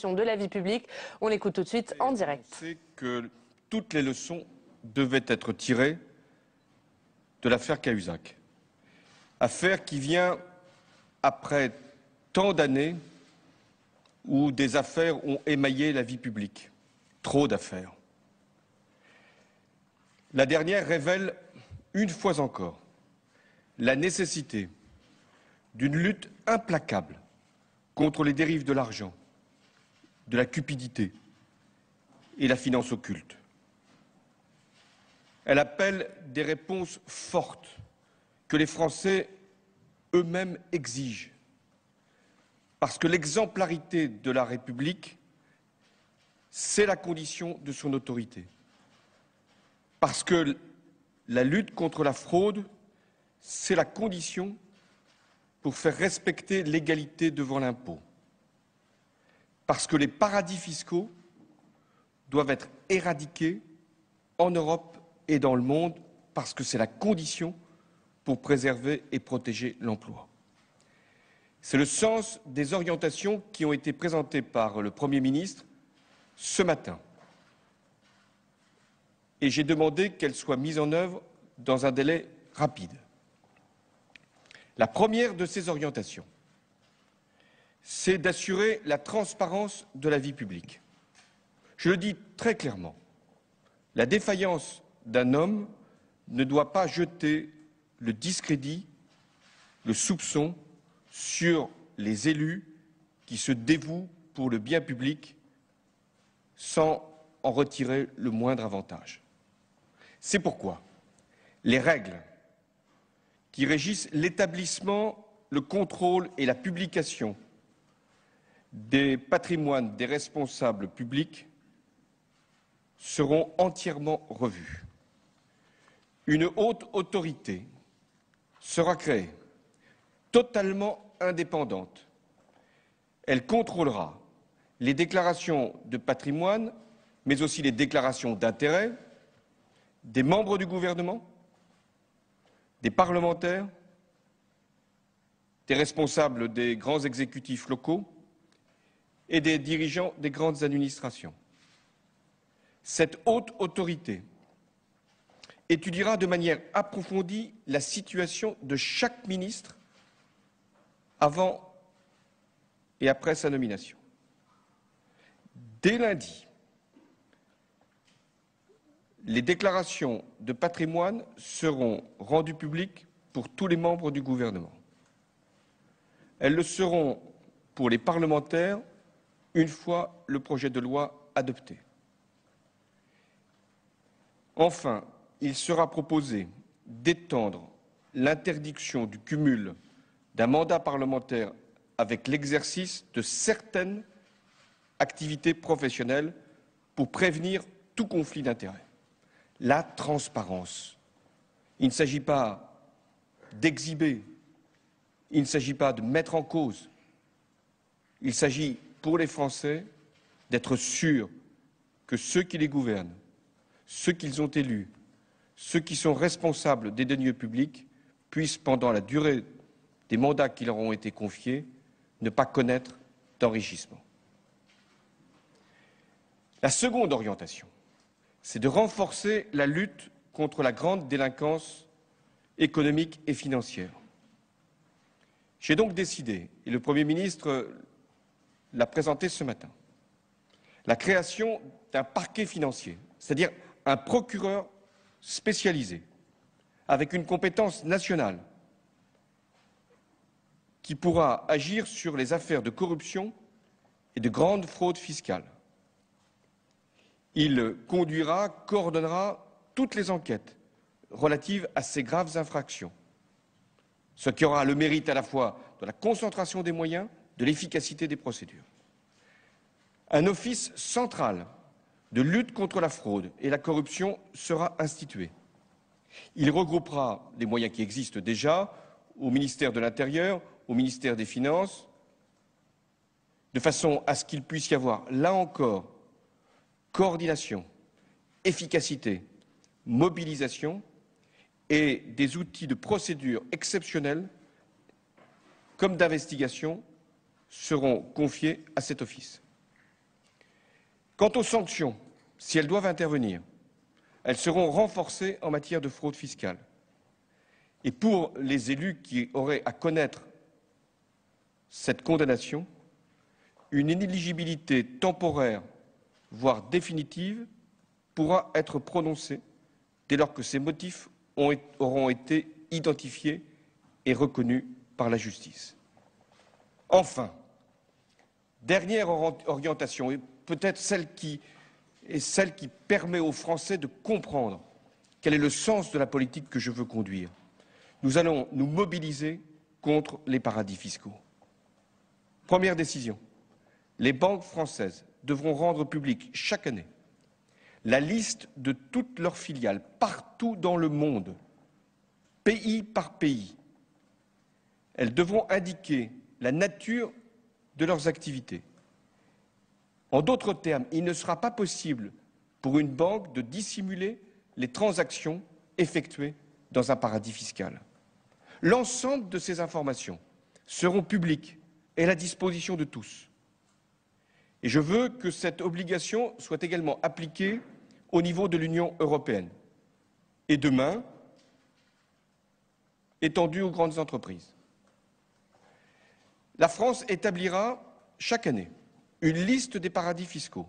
de la vie publique. On l'écoute tout de suite en direct. On sait que toutes les leçons devaient être tirées de l'affaire Cahuzac. Affaire qui vient après tant d'années où des affaires ont émaillé la vie publique. Trop d'affaires. La dernière révèle une fois encore la nécessité d'une lutte implacable contre les dérives de l'argent, de la cupidité et la finance occulte. Elle appelle des réponses fortes que les Français eux-mêmes exigent, parce que l'exemplarité de la République, c'est la condition de son autorité, parce que la lutte contre la fraude, c'est la condition pour faire respecter l'égalité devant l'impôt, parce que les paradis fiscaux doivent être éradiqués en Europe et dans le monde, parce que c'est la condition pour préserver et protéger l'emploi. C'est le sens des orientations qui ont été présentées par le Premier ministre ce matin. Et j'ai demandé qu'elles soient mises en œuvre dans un délai rapide. La première de ces orientations, c'est d'assurer la transparence de la vie publique. Je le dis très clairement, la défaillance d'un homme ne doit pas jeter le discrédit, le soupçon sur les élus qui se dévouent pour le bien public sans en retirer le moindre avantage. C'est pourquoi les règles qui régissent l'établissement, le contrôle et la publication des patrimoines des responsables publics seront entièrement revues. Une haute autorité sera créée, totalement indépendante. Elle contrôlera les déclarations de patrimoine, mais aussi les déclarations d'intérêt des membres du gouvernement, des parlementaires, des responsables des grands exécutifs locaux et des dirigeants des grandes administrations. Cette haute autorité étudiera de manière approfondie la situation de chaque ministre avant et après sa nomination. Dès lundi, les déclarations de patrimoine seront rendues publiques pour tous les membres du gouvernement. Elles le seront pour les parlementaires une fois le projet de loi adopté. Enfin, il sera proposé d'étendre l'interdiction du cumul d'un mandat parlementaire avec l'exercice de certaines activités professionnelles pour prévenir tout conflit d'intérêts. La transparence. Il ne s'agit pas d'exhiber, il ne s'agit pas de mettre en cause. Il s'agit pour les Français d'être sûrs que ceux qui les gouvernent, ceux qu'ils ont élus, ceux qui sont responsables des deniers publics puissent, pendant la durée des mandats qui leur ont été confiés, ne pas connaître d'enrichissement. La seconde orientation, c'est de renforcer la lutte contre la grande délinquance économique et financière. J'ai donc décidé, et le Premier ministre l'a présenté ce matin, la création d'un parquet financier, c'est-à-dire un procureur spécialisé, avec une compétence nationale, qui pourra agir sur les affaires de corruption et de grande fraude fiscale. Il conduira, coordonnera toutes les enquêtes relatives à ces graves infractions, ce qui aura le mérite à la fois de la concentration des moyens, de l'efficacité des procédures. Un office central de lutte contre la fraude et la corruption sera institué. Il regroupera les moyens qui existent déjà au ministère de l'Intérieur, au ministère des Finances, de façon à ce qu'il puisse y avoir, là encore, coordination, efficacité, mobilisation et des outils de procédure exceptionnels comme d'investigation seront confiés à cet office. Quant aux sanctions, si elles doivent intervenir, elles seront renforcées en matière de fraude fiscale. Et pour les élus qui auraient à connaître cette condamnation, une inéligibilité temporaire, voire définitive, pourra être prononcée dès lors que ces motifs auront été identifiés et reconnus par la justice. Enfin, dernière orientation, et peut-être celle qui permet aux Français de comprendre quel est le sens de la politique que je veux conduire. Nous allons nous mobiliser contre les paradis fiscaux. Première décision, les banques françaises devront rendre publique chaque année la liste de toutes leurs filiales partout dans le monde, pays par pays. Elles devront indiquer la nature de leurs activités. En d'autres termes, il ne sera pas possible pour une banque de dissimuler les transactions effectuées dans un paradis fiscal. L'ensemble de ces informations seront publiques et à la disposition de tous. Et je veux que cette obligation soit également appliquée au niveau de l'Union européenne et demain étendue aux grandes entreprises. La France établira chaque année une liste des paradis fiscaux.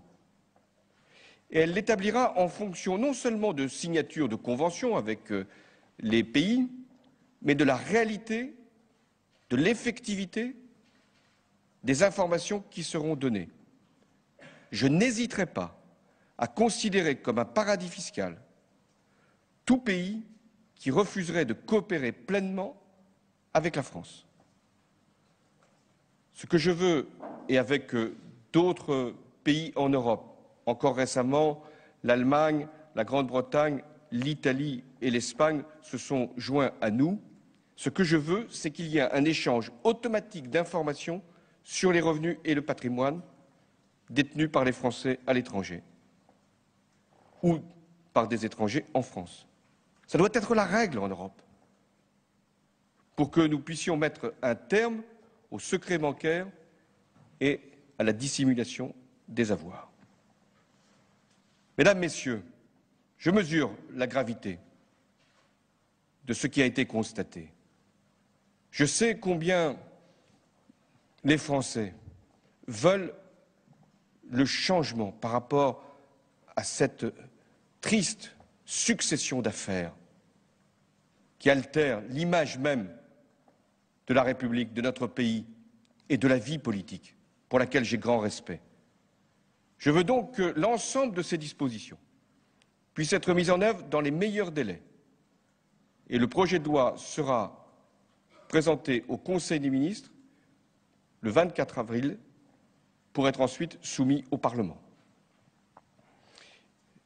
Et elle l'établira en fonction non seulement de signatures de conventions avec les pays, mais de la réalité, de l'effectivité des informations qui seront données. Je n'hésiterai pas à considérer comme un paradis fiscal tout pays qui refuserait de coopérer pleinement avec la France. Ce que je veux, et avec d'autres pays en Europe, encore récemment, l'Allemagne, la Grande-Bretagne, l'Italie et l'Espagne se sont joints à nous. Ce que je veux, c'est qu'il y ait un échange automatique d'informations sur les revenus et le patrimoine détenus par les Français à l'étranger ou par des étrangers en France. Ça doit être la règle en Europe pour que nous puissions mettre un terme au secret bancaire et à la dissimulation des avoirs. Mesdames, Messieurs, je mesure la gravité de ce qui a été constaté. Je sais combien les Français veulent le changement par rapport à cette triste succession d'affaires qui altère l'image même de la République, de notre pays et de la vie politique, pour laquelle j'ai grand respect. Je veux donc que l'ensemble de ces dispositions puissent être mises en œuvre dans les meilleurs délais. Et le projet de loi sera présenté au Conseil des ministres le 24 avril pour être ensuite soumis au Parlement.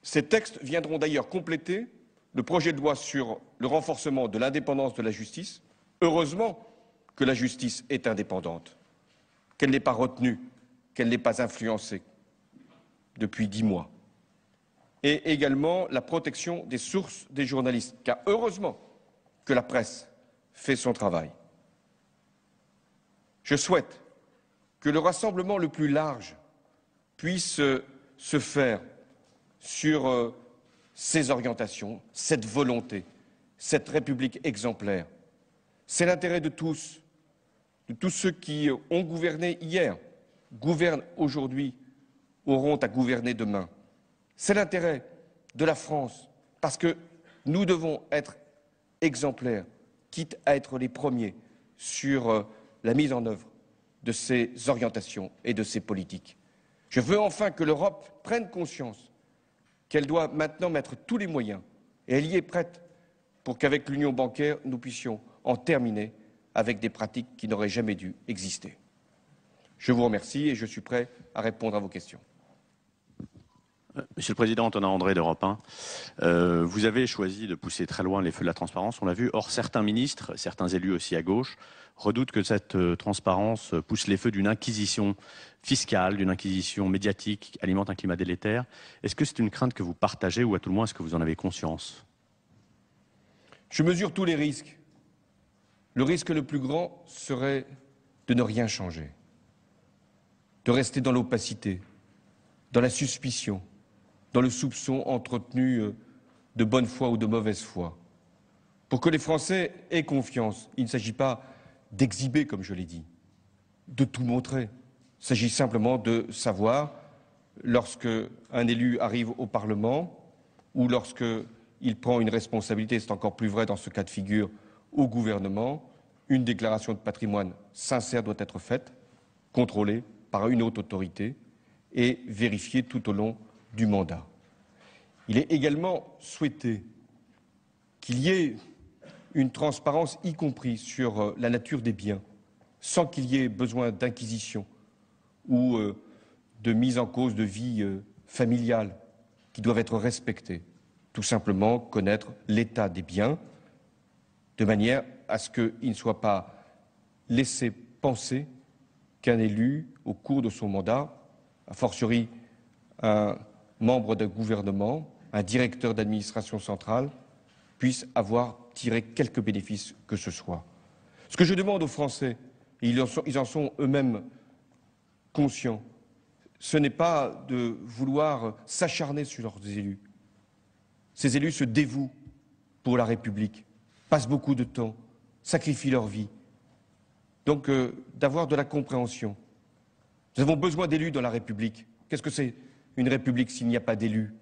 Ces textes viendront d'ailleurs compléter le projet de loi sur le renforcement de l'indépendance de la justice. Heureusement que la justice est indépendante, qu'elle n'est pas retenue, qu'elle n'est pas influencée depuis 10 mois. Et également la protection des sources des journalistes, car heureusement que la presse fait son travail. Je souhaite que le rassemblement le plus large puisse se faire sur ces orientations, cette volonté, cette République exemplaire. C'est l'intérêt de tous ceux qui ont gouverné hier, gouvernent aujourd'hui, auront à gouverner demain. C'est l'intérêt de la France, parce que nous devons être exemplaires, quitte à être les premiers sur la mise en œuvre de ces orientations et de ces politiques. Je veux enfin que l'Europe prenne conscience qu'elle doit maintenant mettre tous les moyens, et elle y est prête, pour qu'avec l'union bancaire, nous puissions en terminer avec des pratiques qui n'auraient jamais dû exister. Je vous remercie et je suis prêt à répondre à vos questions. Monsieur le Président, Antonin André d'Europe 1, vous avez choisi de pousser très loin les feux de la transparence, on l'a vu. Or, certains ministres, certains élus aussi à gauche, redoutent que cette transparence pousse les feux d'une inquisition fiscale, d'une inquisition médiatique qui alimente un climat délétère. Est-ce que c'est une crainte que vous partagez ou à tout le moins est-ce que vous en avez conscience? Je mesure tous les risques. Le risque le plus grand serait de ne rien changer, de rester dans l'opacité, dans la suspicion, dans le soupçon entretenu de bonne foi ou de mauvaise foi. Pour que les Français aient confiance, il ne s'agit pas d'exhiber, comme je l'ai dit, de tout montrer. Il s'agit simplement de savoir, lorsque un élu arrive au Parlement ou lorsqu'il prend une responsabilité, c'est encore plus vrai dans ce cas de figure, au gouvernement, une déclaration de patrimoine sincère doit être faite, contrôlée par une haute autorité et vérifiée tout au long du mandat. Il est également souhaité qu'il y ait une transparence, y compris sur la nature des biens, sans qu'il y ait besoin d'inquisition ou de mise en cause de vie familiale qui doivent être respectées. Tout simplement connaître l'état des biens de manière à ce qu'il ne soit pas laissé penser qu'un élu, au cours de son mandat, a fortiori un membre d'un gouvernement, un directeur d'administration centrale, puisse avoir tiré quelque bénéfice que ce soit. Ce que je demande aux Français, et ils en sont eux-mêmes conscients, ce n'est pas de vouloir s'acharner sur leurs élus. Ces élus se dévouent pour la République, passent beaucoup de temps, sacrifient leur vie. Donc d'avoir de la compréhension. Nous avons besoin d'élus dans la République. Qu'est-ce que c'est une République s'il n'y a pas d'élus?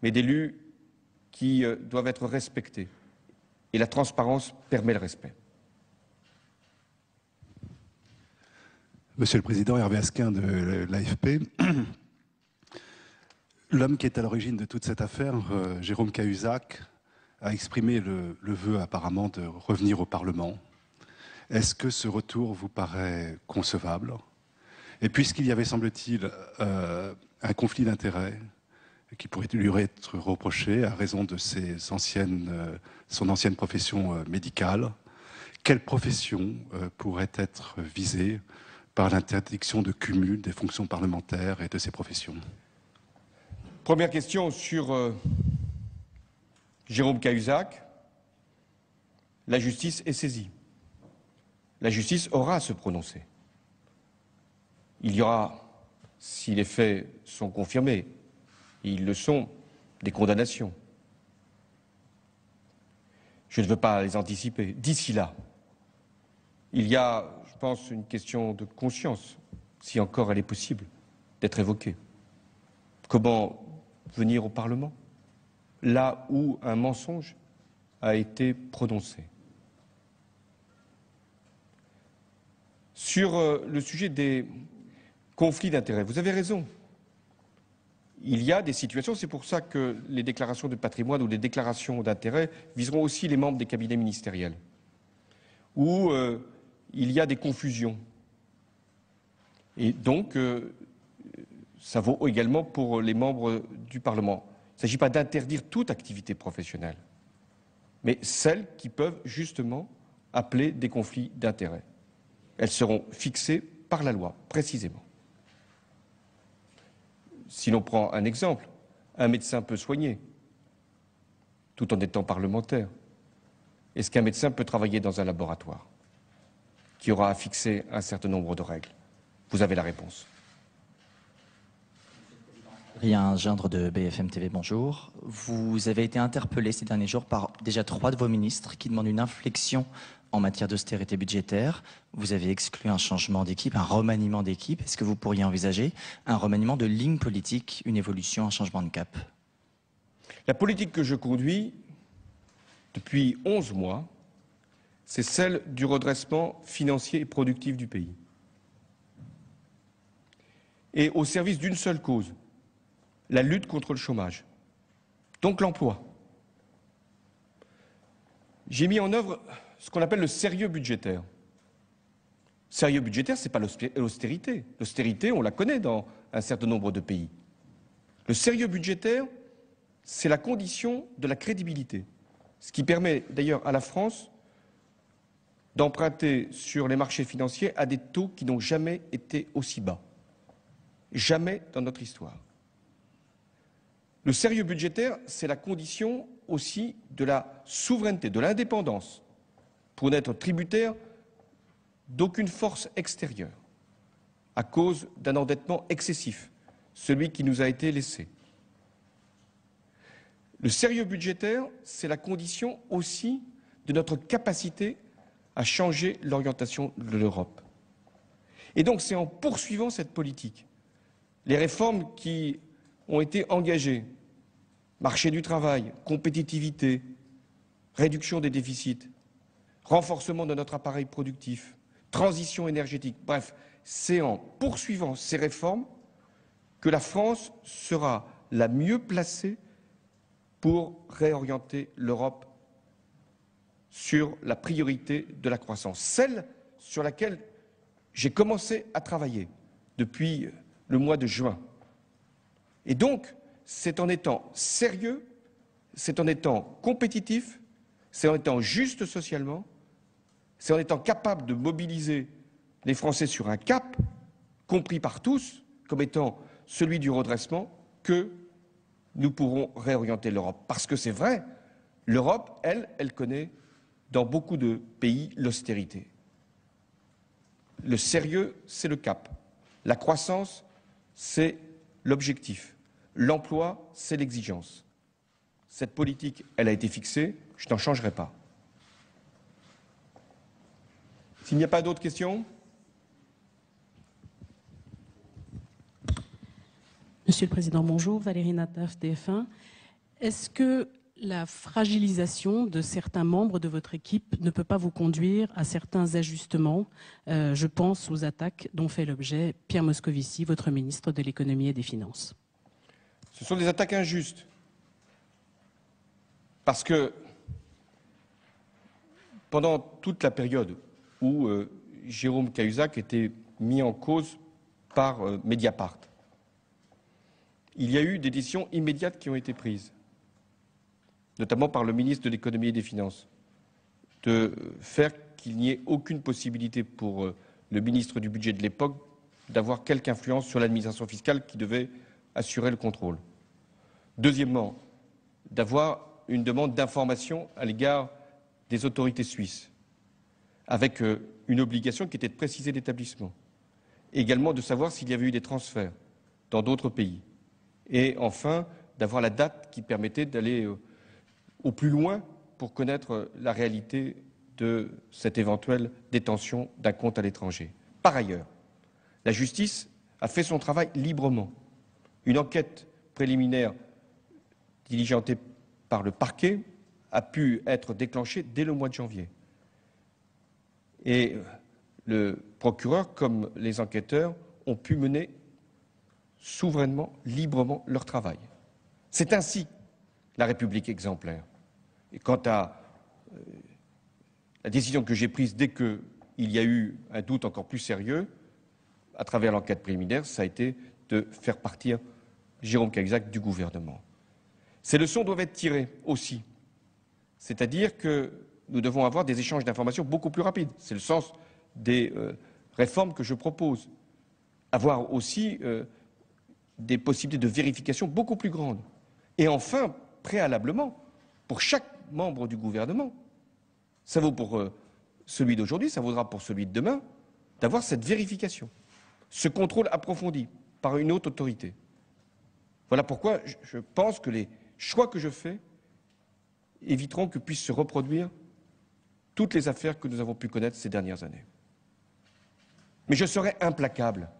Mais d'élus qui doivent être respectés. Et la transparence permet le respect. Monsieur le Président, Hervé Asquin de l'AFP. L'homme qui est à l'origine de toute cette affaire, Jérôme Cahuzac, a exprimé le vœu apparemment de revenir au Parlement. Est-ce que ce retour vous paraît concevable? Et puisqu'il y avait, semble-t-il, un conflit d'intérêts qui pourrait lui être reproché à raison de son ancienne profession médicale, quelle profession pourrait être visée par l'interdiction de cumul des fonctions parlementaires et de ces professions? Première question sur Jérôme Cahuzac. La justice est saisie. La justice aura à se prononcer. Il y aura, si les faits sont confirmés, et ils le sont, des condamnations. Je ne veux pas les anticiper. D'ici là, il y a, je pense, une question de conscience, si encore elle est possible, d'être évoquée. Comment venir au Parlement, là où un mensonge a été prononcé? Sur le sujet des conflits d'intérêts, vous avez raison. Il y a des situations, c'est pour ça que les déclarations de patrimoine ou les déclarations d'intérêts viseront aussi les membres des cabinets ministériels, où il y a des confusions. Et donc, ça vaut également pour les membres du Parlement. Il ne s'agit pas d'interdire toute activité professionnelle, mais celles qui peuvent justement appeler des conflits d'intérêts. Elles seront fixées par la loi, précisément. Si l'on prend un exemple, un médecin peut soigner, tout en étant parlementaire. Est-ce qu'un médecin peut travailler dans un laboratoire qui aura à fixer un certain nombre de règles? Vous avez la réponse. Rien Gindre de BFM TV, bonjour. Vous avez été interpellé ces derniers jours par déjà 3 de vos ministres qui demandent une inflexion en matière d'austérité budgétaire. Vous avez exclu un changement d'équipe, un remaniement d'équipe. Est-ce que vous pourriez envisager un remaniement de ligne politique, une évolution, un changement de cap? La politique que je conduis depuis 11 mois, c'est celle du redressement financier et productif du pays. Et au service d'une seule cause, la lutte contre le chômage, donc l'emploi. J'ai mis en œuvre ce qu'on appelle le sérieux budgétaire. Sérieux budgétaire, ce n'est pas l'austérité. L'austérité, on la connaît dans un certain nombre de pays. Le sérieux budgétaire, c'est la condition de la crédibilité. Ce qui permet d'ailleurs à la France d'emprunter sur les marchés financiers à des taux qui n'ont jamais été aussi bas. Jamais dans notre histoire. Le sérieux budgétaire, c'est la condition aussi de la souveraineté, de l'indépendance, pour n'être tributaire d'aucune force extérieure, à cause d'un endettement excessif, celui qui nous a été laissé. Le sérieux budgétaire, c'est la condition aussi de notre capacité à changer l'orientation de l'Europe. Et donc c'est en poursuivant cette politique, les réformes qui ont été engagées, marché du travail, compétitivité, réduction des déficits, renforcement de notre appareil productif, transition énergétique, bref, c'est en poursuivant ces réformes que la France sera la mieux placée pour réorienter l'Europe sur la priorité de la croissance, celle sur laquelle j'ai commencé à travailler depuis le mois de juin. Et donc, c'est en étant sérieux, c'est en étant compétitif, c'est en étant juste socialement, c'est en étant capable de mobiliser les Français sur un cap, compris par tous, comme étant celui du redressement, que nous pourrons réorienter l'Europe. Parce que c'est vrai, l'Europe, elle connaît dans beaucoup de pays l'austérité. Le sérieux, c'est le cap. La croissance, c'est l'objectif. L'emploi, c'est l'exigence. Cette politique, elle a été fixée, je n'en changerai pas. S'il n'y a pas d'autres questions ? Monsieur le Président, bonjour. Valérie Nataf, TF1. Est-ce que la fragilisation de certains membres de votre équipe ne peut pas vous conduire à certains ajustements? Je pense aux attaques dont fait l'objet Pierre Moscovici, votre ministre de l'Économie et des Finances. Ce sont des attaques injustes. Parce que pendant toute la période où Jérôme Cahuzac était mis en cause par Mediapart, il y a eu des décisions immédiates qui ont été prises, notamment par le ministre de l'Économie et des Finances, de faire qu'il n'y ait aucune possibilité pour le ministre du Budget de l'époque d'avoir quelque influence sur l'administration fiscale qui devait assurer le contrôle. Deuxièmement, d'avoir une demande d'information à l'égard des autorités suisses, avec une obligation qui était de préciser l'établissement. Également de savoir s'il y avait eu des transferts dans d'autres pays. Et enfin, d'avoir la date qui permettait d'aller au plus loin pour connaître la réalité de cette éventuelle détention d'un compte à l'étranger. Par ailleurs, la justice a fait son travail librement. Une enquête préliminaire diligentée par le parquet a pu être déclenchée dès le mois de janvier. Et le procureur, comme les enquêteurs, ont pu mener souverainement, librement leur travail. C'est ainsi la République exemplaire. Et quant à la décision que j'ai prise dès qu'il y a eu un doute encore plus sérieux, à travers l'enquête préliminaire, ça a été de faire partir Jérôme Cahuzac du gouvernement. Ces leçons doivent être tirées aussi. C'est-à-dire que nous devons avoir des échanges d'informations beaucoup plus rapides. C'est le sens des réformes que je propose. Avoir aussi des possibilités de vérification beaucoup plus grandes. Et enfin, préalablement, pour chaque membre du gouvernement, ça vaut pour celui d'aujourd'hui, ça vaudra pour celui de demain, d'avoir cette vérification, ce contrôle approfondi par une haute autorité. Voilà pourquoi je pense que les choix que je fais éviteront que puissent se reproduire toutes les affaires que nous avons pu connaître ces dernières années. Mais je serai implacable,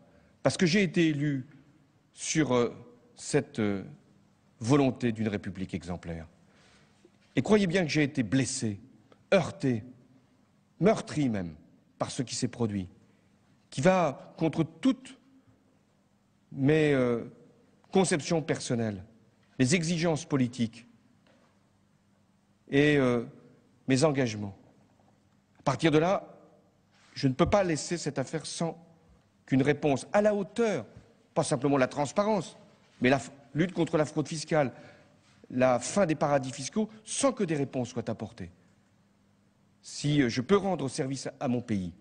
parce que j'ai été élu sur cette volonté d'une République exemplaire. Et croyez bien que j'ai été blessé, heurté, meurtri même, par ce qui s'est produit, qui va contre toutes mes conceptions personnelles, mes exigences politiques et mes engagements. À partir de là, je ne peux pas laisser cette affaire sans qu'une réponse à la hauteur, pas simplement la transparence, mais la lutte contre la fraude fiscale, la fin des paradis fiscaux, sans que des réponses soient apportées. Si je peux rendre service à mon pays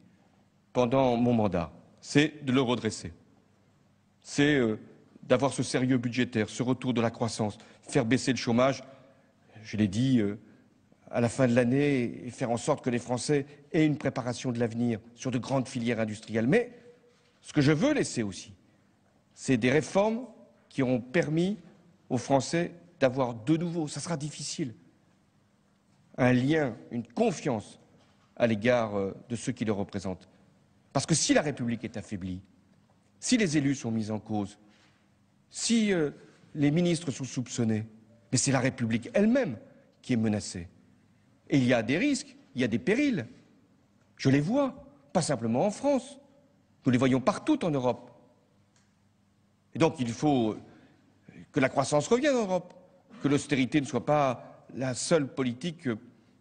pendant mon mandat, c'est de le redresser. C'est d'avoir ce sérieux budgétaire, ce retour de la croissance, faire baisser le chômage, je l'ai dit, à la fin de l'année, et faire en sorte que les Français aient une préparation de l'avenir sur de grandes filières industrielles. Mais ce que je veux laisser aussi, c'est des réformes qui auront permis aux Français d'avoir de nouveau, ça sera difficile, un lien, une confiance à l'égard de ceux qui le représentent. Parce que si la République est affaiblie, si les élus sont mis en cause, si les ministres sont soupçonnés, mais c'est la République elle-même qui est menacée. Et il y a des risques, il y a des périls. Je les vois, pas simplement en France. Nous les voyons partout en Europe. Et donc il faut que la croissance revienne en Europe, que l'austérité ne soit pas la seule politique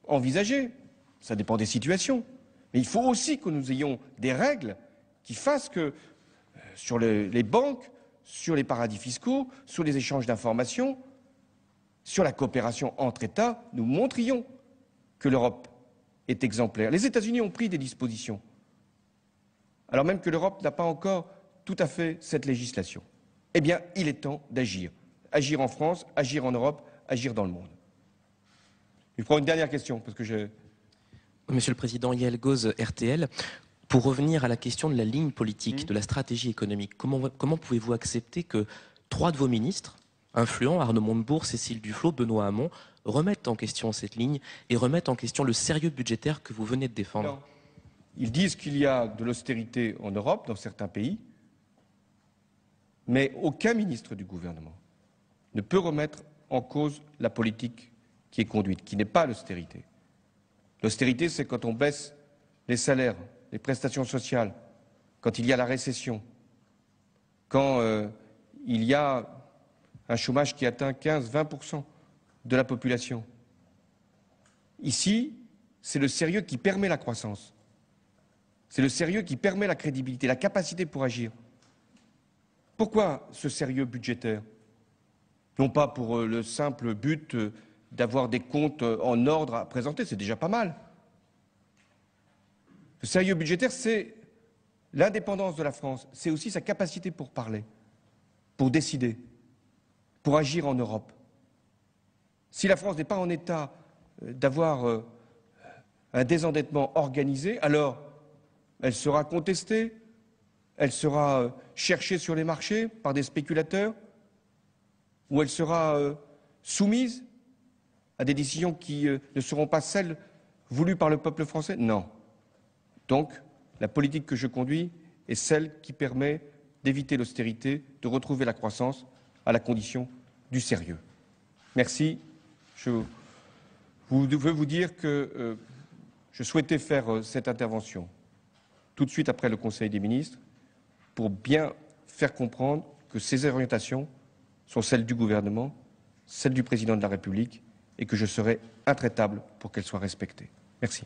envisagée. Ça dépend des situations. Mais il faut aussi que nous ayons des règles qui fassent que sur les banques, sur les paradis fiscaux, sur les échanges d'informations, sur la coopération entre États, nous montrions que l'Europe est exemplaire. Les États-Unis ont pris des dispositions, alors même que l'Europe n'a pas encore tout à fait cette législation. Eh bien, il est temps d'agir. Agir en France, agir en Europe, agir dans le monde. Je prends une dernière question, parce que je... Monsieur le Président, Yael Gauze, RTL. Pour revenir à la question de la ligne politique, de la stratégie économique, comment pouvez-vous accepter que 3 de vos ministres, influents, Arnaud Montebourg, Cécile Duflot, Benoît Hamon, remettent en question cette ligne et remettent en question le sérieux budgétaire que vous venez de défendre? Non. Ils disent qu'il y a de l'austérité en Europe, dans certains pays, mais aucun ministre du gouvernement ne peut remettre en cause la politique qui est conduite, qui n'est pas l'austérité. L'austérité, c'est quand on baisse les salaires, les prestations sociales, quand il y a la récession, quand il y a un chômage qui atteint 15-20% de la population. Ici, c'est le sérieux qui permet la croissance. C'est le sérieux qui permet la crédibilité, la capacité pour agir. Pourquoi ce sérieux budgétaire? Non pas pour le simple but d'avoir des comptes en ordre à présenter, c'est déjà pas mal. Le sérieux budgétaire, c'est l'indépendance de la France, c'est aussi sa capacité pour parler, pour décider, pour agir en Europe. Si la France n'est pas en état d'avoir un désendettement organisé, alors elle sera contestée, elle sera cherchée sur les marchés par des spéculateurs, ou elle sera soumise à des décisions qui ne seront pas celles voulues par le peuple français? Non. Donc, la politique que je conduis est celle qui permet d'éviter l'austérité, de retrouver la croissance à la condition du sérieux. Merci. Je veux vous dire que je souhaitais faire cette intervention tout de suite après le Conseil des ministres pour bien faire comprendre que ces orientations sont celles du gouvernement, celles du président de la République, et que je serai intraitable pour qu'elles soient respectées. Merci.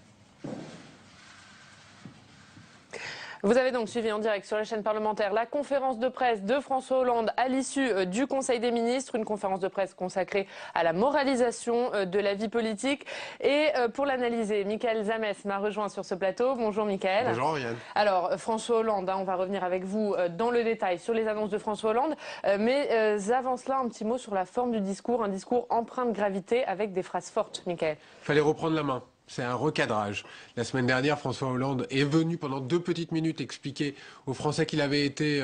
Vous avez donc suivi en direct sur la chaîne parlementaire la conférence de presse de François Hollande à l'issue du Conseil des ministres, une conférence de presse consacrée à la moralisation de la vie politique. Et pour l'analyser, Michael Zamès m'a rejoint sur ce plateau. Bonjour Michael. Bonjour Yann. Alors François Hollande, on va revenir avec vous dans le détail sur les annonces de François Hollande. Mais avant cela, un petit mot sur la forme du discours, un discours empreint de gravité avec des phrases fortes, Michael. Il fallait reprendre la main. C'est un recadrage. La semaine dernière, François Hollande est venu pendant 2 petites minutes expliquer aux Français qu'il avait été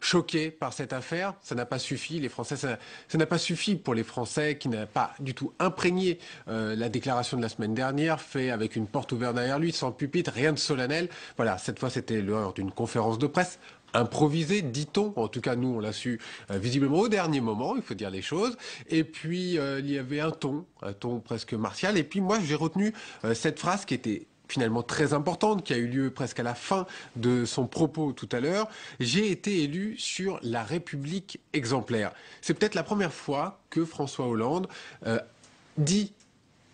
choqué par cette affaire. Ça n'a pas suffi. Les Français, ça n'a pas suffi pour les Français qui n'ont pas du tout imprégné la déclaration de la semaine dernière, fait avec une porte ouverte derrière lui, sans pupitre, rien de solennel. Voilà, cette fois, c'était l'heure d'une conférence de presse. Improvisé, dit-on. En tout cas, nous, on l'a su visiblement au dernier moment, il faut dire les choses. Et puis, il y avait un ton presque martial. Et puis, moi, j'ai retenu cette phrase qui était finalement très importante, qui a eu lieu presque à la fin de son propos tout à l'heure. J'ai été élu sur la République exemplaire. C'est peut-être la première fois que François Hollande dit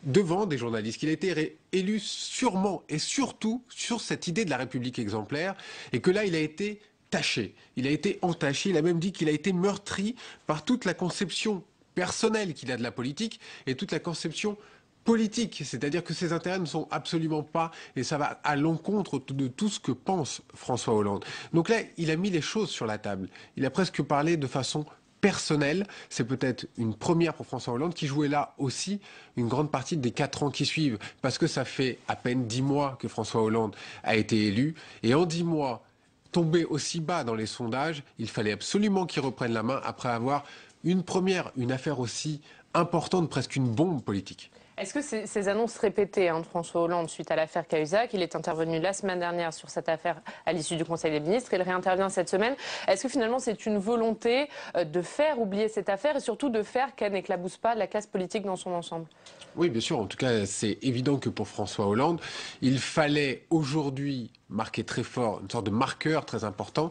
devant des journalistes qu'il a été élu sûrement et surtout sur cette idée de la République exemplaire, et que là, il a été taché, il a été entaché, il a même dit qu'il a été meurtri par toute la conception personnelle qu'il a de la politique et toute la conception politique, c'est-à-dire que ses intérêts ne sont absolument pas, et ça va à l'encontre de tout ce que pense François Hollande. Donc là, il a mis les choses sur la table, il a presque parlé de façon personnelle. C'est peut-être une première pour François Hollande, qui jouait là aussi une grande partie des 4 ans qui suivent, parce que ça fait à peine 10 mois que François Hollande a été élu, et en 10 mois, tombé aussi bas dans les sondages, il fallait absolument qu'il reprenne la main après avoir une affaire aussi importante, presque une bombe politique. Est-ce que ces annonces répétées de François Hollande suite à l'affaire Cahuzac, il est intervenu la semaine dernière sur cette affaire à l'issue du Conseil des ministres, il réintervient cette semaine. Est-ce que finalement c'est une volonté de faire oublier cette affaire et surtout de faire qu'elle n'éclabousse pas la classe politique dans son ensemble? Oui, bien sûr. En tout cas, c'est évident que pour François Hollande, il fallait aujourd'hui marquer très fort, une sorte de marqueur très important.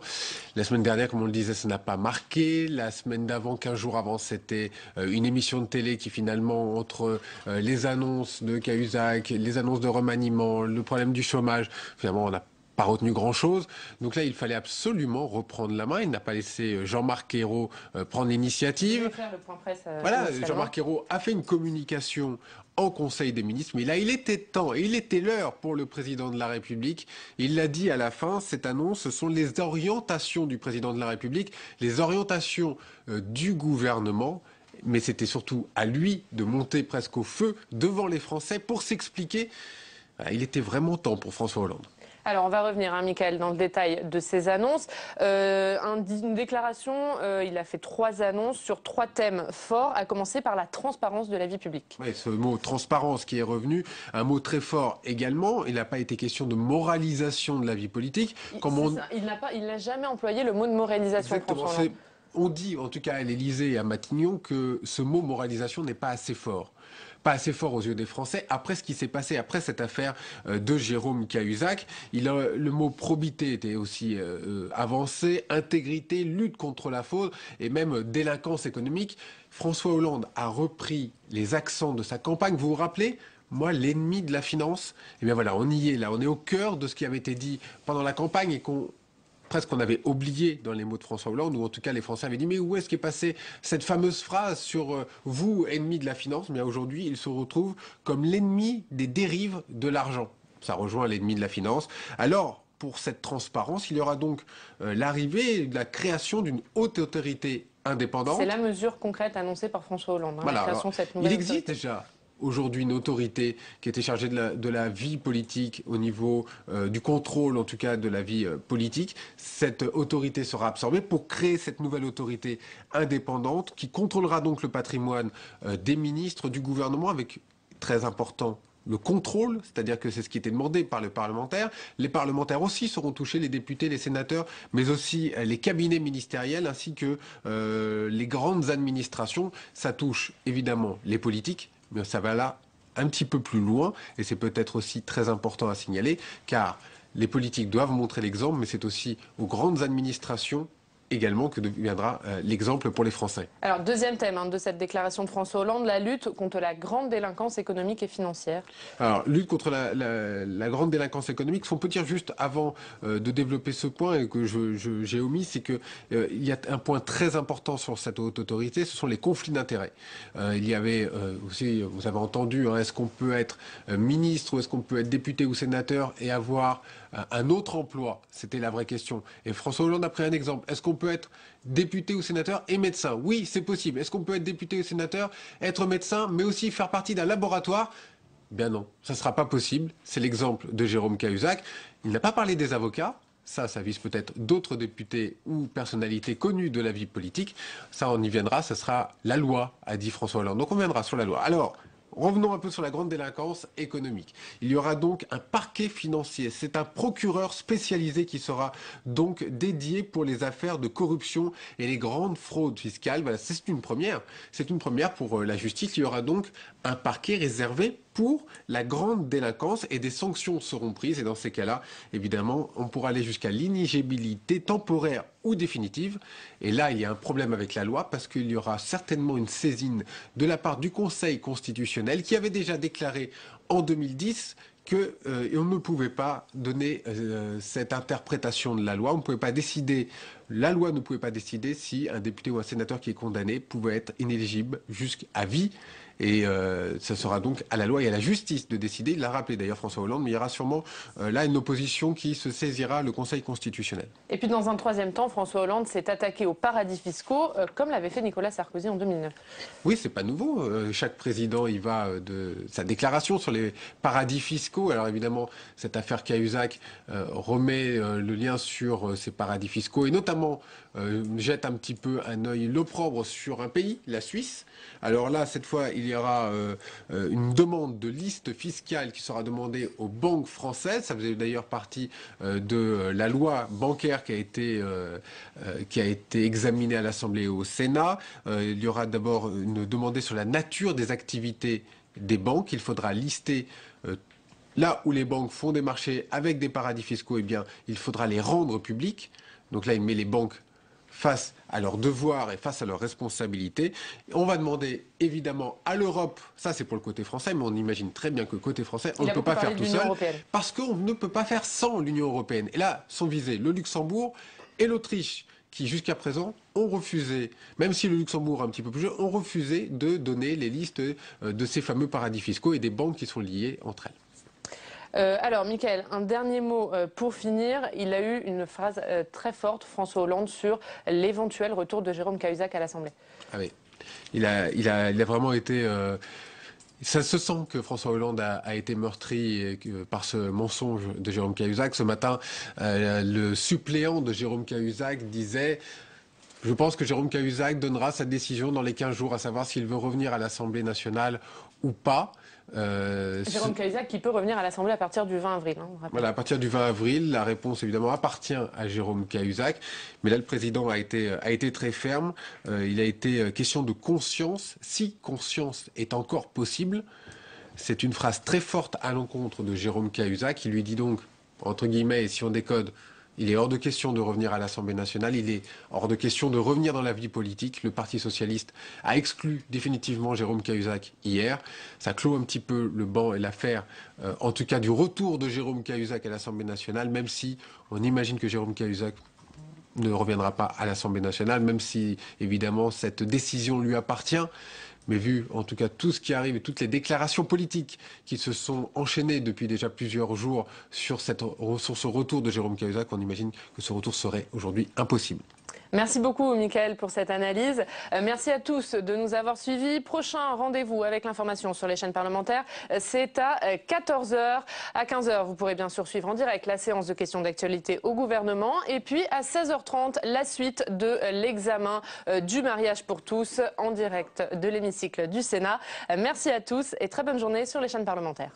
La semaine dernière, comme on le disait, ça n'a pas marqué. La semaine d'avant, 15 jours avant, c'était une émission de télé qui finalement, entre les annonces de Cahuzac, les annonces de remaniement, le problème du chômage, finalement, on n'a pas retenu grand-chose. Donc là, il fallait absolument reprendre la main. Il n'a pas laissé Jean-Marc Ayrault prendre l'initiative. Voilà, Jean-Marc Ayrault a fait une communication en Conseil des ministres, mais là, il était temps, et il était l'heure pour le président de la République. Il l'a dit à la fin, cette annonce, ce sont les orientations du président de la République, les orientations du gouvernement. Mais c'était surtout à lui de monter presque au feu devant les Français pour s'expliquer. Il était vraiment temps pour François Hollande. Alors, on va revenir, Mickaël, dans le détail de ces annonces. Une déclaration, il a fait 3 annonces sur 3 thèmes forts, à commencer par la transparence de la vie publique. Oui, ce mot transparence qui est revenu, un mot très fort également. Il n'a pas été question de moralisation de la vie politique. Il n'a jamais employé le mot de moralisation. Exactement. On dit, en tout cas à l'Élysée et à Matignon, que ce mot moralisation n'est pas assez fort. Pas assez fort aux yeux des Français. Après ce qui s'est passé, après cette affaire de Jérôme Cahuzac, le mot probité était aussi avancé, intégrité, lutte contre la fraude et même délinquance économique. François Hollande a repris les accents de sa campagne. Vous vous rappelez ? Moi, l'ennemi de la finance, eh bien voilà, on y est là. On est au cœur de ce qui avait été dit pendant la campagne et qu'on avait oublié dans les mots de François Hollande, ou en tout cas les Français avaient dit mais où est-ce qu'est passée cette fameuse phrase sur vous, ennemi de la finance? Mais aujourd'hui, il se retrouve comme l'ennemi des dérives de l'argent. Ça rejoint l'ennemi de la finance. Alors, pour cette transparence, il y aura donc l'arrivée de la création d'une haute autorité indépendante. C'est la mesure concrète annoncée par François Hollande. Voilà, la création de cette nouvelle il existe autorité. déjà aujourd'hui une autorité qui était chargée de la vie politique au niveau du contrôle, en tout cas de la vie politique. Cette autorité sera absorbée pour créer cette nouvelle autorité indépendante qui contrôlera donc le patrimoine des ministres, du gouvernement, avec, très important, le contrôle, c'est-à-dire que c'est ce qui était demandé par les parlementaires. Les parlementaires aussi seront touchés, les députés, les sénateurs, mais aussi les cabinets ministériels ainsi que les grandes administrations. Ça touche évidemment les politiques, mais ça va là un petit peu plus loin, et c'est peut-être aussi très important à signaler, car les politiques doivent montrer l'exemple, mais c'est aussi aux grandes administrations également que deviendra l'exemple pour les Français. Alors, deuxième thème de cette déclaration de François Hollande, la lutte contre la grande délinquance économique et financière. Alors, lutte contre la grande délinquance économique, ce qu'on peut dire juste avant de développer ce point et que j'ai omis, c'est que il y a un point très important sur cette haute autorité, ce sont les conflits d'intérêts. Il y avait aussi, vous avez entendu, est-ce qu'on peut être ministre ou est-ce qu'on peut être député ou sénateur et avoir un autre emploi? C'était la vraie question. Et François Hollande a pris un exemple. Est-ce qu'on peut être député ou sénateur et médecin? Oui, c'est possible. Est-ce qu'on peut être député ou sénateur, être médecin, mais aussi faire partie d'un laboratoire? Bien non, ça ne sera pas possible. C'est l'exemple de Jérôme Cahuzac. Il n'a pas parlé des avocats. Ça vise peut-être d'autres députés ou personnalités connues de la vie politique. Ça, on y viendra. Ce sera la loi, a dit François Hollande. Donc on viendra sur la loi. Alors, revenons un peu sur la grande délinquance économique. Il y aura donc un parquet financier. C'est un procureur spécialisé qui sera donc dédié pour les affaires de corruption et les grandes fraudes fiscales. Voilà, c'est une première. C'est une première pour la justice. Il y aura donc un parquet réservé pour la grande délinquance et des sanctions seront prises. Et dans ces cas-là, évidemment, on pourra aller jusqu'à l'inéligibilité temporaire ou définitive. Et là, il y a un problème avec la loi parce qu'il y aura certainement une saisine de la part du Conseil constitutionnel qui avait déjà déclaré en 2010 qu'on ne pouvait pas donner cette interprétation de la loi. On ne pouvait pas décider La loi ne pouvait pas décider si un député ou un sénateur qui est condamné pouvait être inéligible jusqu'à vie. Et ça sera donc à la loi et à la justice de décider. Il l'a rappelé d'ailleurs François Hollande, mais il y aura sûrement là une opposition qui se saisira le Conseil constitutionnel. Et puis dans un troisième temps, François Hollande s'est attaqué aux paradis fiscaux, comme l'avait fait Nicolas Sarkozy en 2009. Oui, c'est pas nouveau. Chaque président y va de sa déclaration sur les paradis fiscaux. Alors évidemment, cette affaire Cahuzac remet le lien sur ces paradis fiscaux et notamment jette un petit peu un œil l'opprobre sur un pays, la Suisse. Alors là, cette fois, il y aura une demande de liste fiscale qui sera demandée aux banques françaises. Ça faisait d'ailleurs partie de la loi bancaire qui a été examinée à l'Assemblée et au Sénat. Il y aura d'abord une demande sur la nature des activités des banques. Il faudra lister là où les banques font des marchés avec des paradis fiscaux, eh bien, il faudra les rendre publics. Donc là, il met les banques face à leurs devoirs et face à leurs responsabilités. On va demander évidemment à l'Europe, ça c'est pour le côté français, mais on imagine très bien que le côté français, on ne peut pas faire tout seul, parce qu'on ne peut pas faire sans l'Union européenne. Et là sont visés le Luxembourg et l'Autriche, qui jusqu'à présent ont refusé, même si le Luxembourg est un petit peu plus jeune, ont refusé de donner les listes de ces fameux paradis fiscaux et des banques qui sont liées entre elles. Alors, Mickaël, un dernier mot pour finir. Il a eu une phrase très forte, François Hollande, sur l'éventuel retour de Jérôme Cahuzac à l'Assemblée. Ah oui, il a vraiment été... Ça se sent que François Hollande a été meurtri par ce mensonge de Jérôme Cahuzac. Ce matin, le suppléant de Jérôme Cahuzac disait... Je pense que Jérôme Cahuzac donnera sa décision dans les 15 jours, à savoir s'il veut revenir à l'Assemblée nationale ou pas. Jérôme Cahuzac qui peut revenir à l'Assemblée à partir du 20 avril. Voilà, à partir du 20 avril, la réponse évidemment appartient à Jérôme Cahuzac. Mais là, le président a été très ferme. Il a été question de conscience. Si conscience est encore possible, c'est une phrase très forte à l'encontre de Jérôme Cahuzac. Il lui dit donc, entre guillemets, et si on décode, il est hors de question de revenir à l'Assemblée nationale, il est hors de question de revenir dans la vie politique. Le Parti socialiste a exclu définitivement Jérôme Cahuzac hier. Ça clôt un petit peu le banc et l'affaire, en tout cas du retour de Jérôme Cahuzac à l'Assemblée nationale, même si on imagine que Jérôme Cahuzac ne reviendra pas à l'Assemblée nationale, même si évidemment cette décision lui appartient. Mais vu en tout cas tout ce qui arrive et toutes les déclarations politiques qui se sont enchaînées depuis déjà plusieurs jours sur ce retour de Jérôme Cahuzac, on imagine que ce retour serait aujourd'hui impossible. Merci beaucoup, Mickaël, pour cette analyse. Merci à tous de nous avoir suivis. Prochain rendez-vous avec l'information sur les chaînes parlementaires, c'est à 14h. À 15h, vous pourrez bien sûr suivre en direct la séance de questions d'actualité au gouvernement. Et puis à 16h30, la suite de l'examen du mariage pour tous en direct de l'hémicycle du Sénat. Merci à tous et très bonne journée sur les chaînes parlementaires.